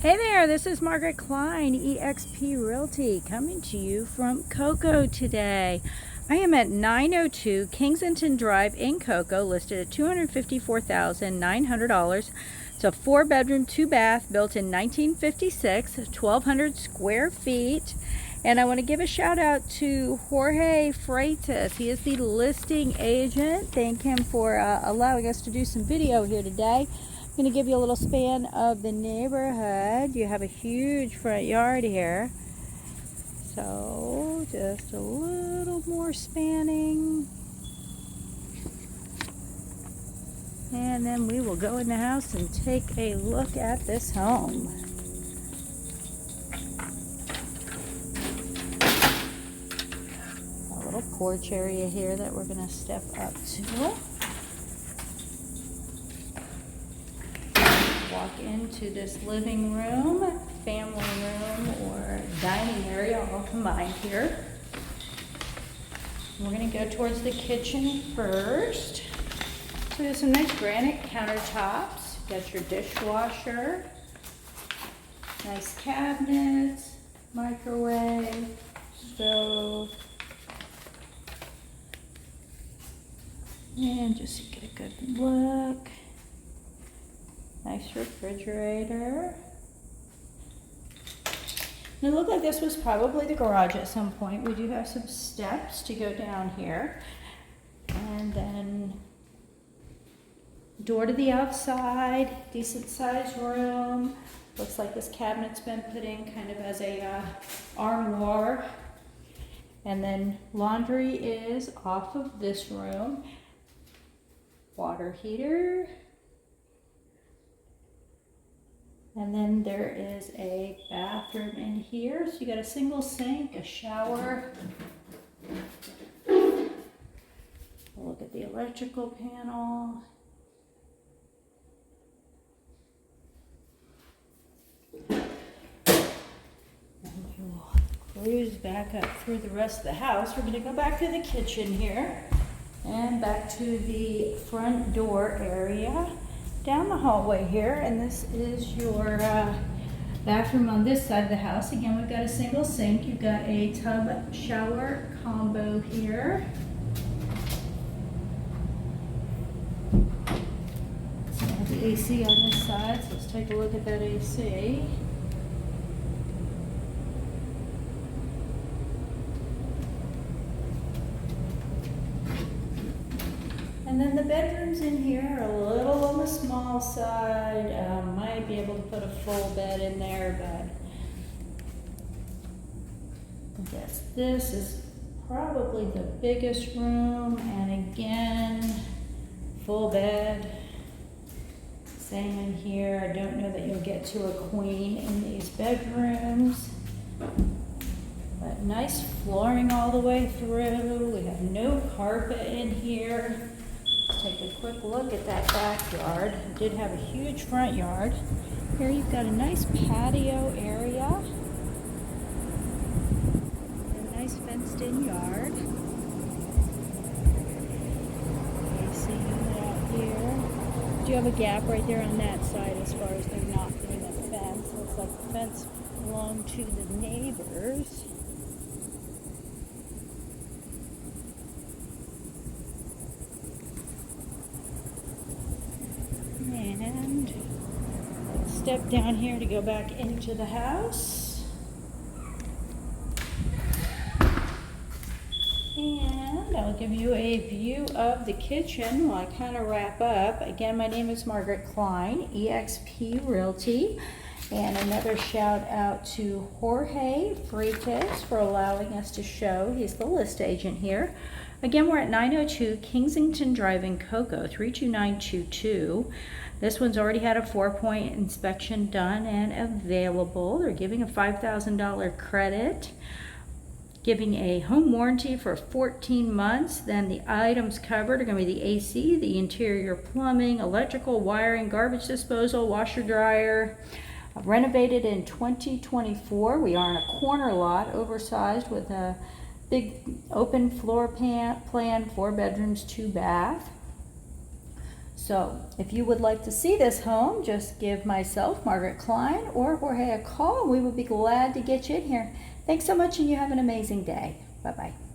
Hey there, this is Margaret Klein, eXp Realty, coming to you from Cocoa today. I am at 902 Kensington Drive in Cocoa, listed at $254,900. It's a 4-bedroom, 2-bath, built in 1956, 1,200 square feet. And I want to give a shout out to Jorge Freitas. He is the listing agent. Thank him for allowing us to do some video here today. I'm going to give you a little span of the neighborhood. You have a huge front yard here. So just a little more spanning. And then we will go in the house and take a look at this home. A little porch area here that we're going to step up to. Walk into this living room, family room, or dining area all combined here. We're going to go towards the kitchen first. So there's some nice granite countertops. Got your dishwasher, nice cabinets, microwave, stove, and just to get a good look. Nice refrigerator. And it looked like this was probably the garage at some point. We do have some steps to go down here. And then door to the outside, decent sized room. Looks like this cabinet's been put in kind of as a armoire. And then laundry is off of this room. Water heater. And then there is a bathroom in here. So you got a single sink, a shower. Look at the electrical panel. And we'll cruise back up through the rest of the house. We're going to go back to the kitchen here and back to the front door area. Down the hallway here, and this is your bathroom on this side of the house. Again, we've got a single sink. You've got a tub shower combo here. So the AC on this side, so let's take a look at that AC. And then the bedrooms in here are a little on the small side. Might be able to put a full bed in there, but I guess this is probably the biggest room. And again, full bed. Same in here. I don't know that you'll get to a queen in these bedrooms. But nice flooring all the way through. We have no carpet in here. Take a quick look at that backyard. It did have a huge front yard. Here you've got a nice patio area. A nice fenced-in yard. AC unit out here. Do you have a gap right there on that side as far as there not being a fence? Looks like the fence belonged to the neighbors. And step down here to go back into the house. And I'll give you a view of the kitchen while I kind of wrap up. Again, my name is Margaret Klein, eXp Realty. And another shout out to Jorge Freitas for allowing us to show. He's the list agent here. Again, we're at 902 Kensington Drive in Cocoa, 32922. This one's already had a 4-point inspection done and available. They're giving a $5,000 credit, giving a home warranty for 14 months. Then the items covered are going to be the AC, the interior plumbing, electrical, wiring, garbage disposal, washer dryer. Renovated in 2024. We are in a corner lot, oversized, with a big open floor plan, 4 bedrooms, 2 bath. So if you would like to see this home, just give myself, Margaret Klein, or Jorge a call. We would be glad to get you in here. Thanks so much, and you have an amazing day. Bye-bye.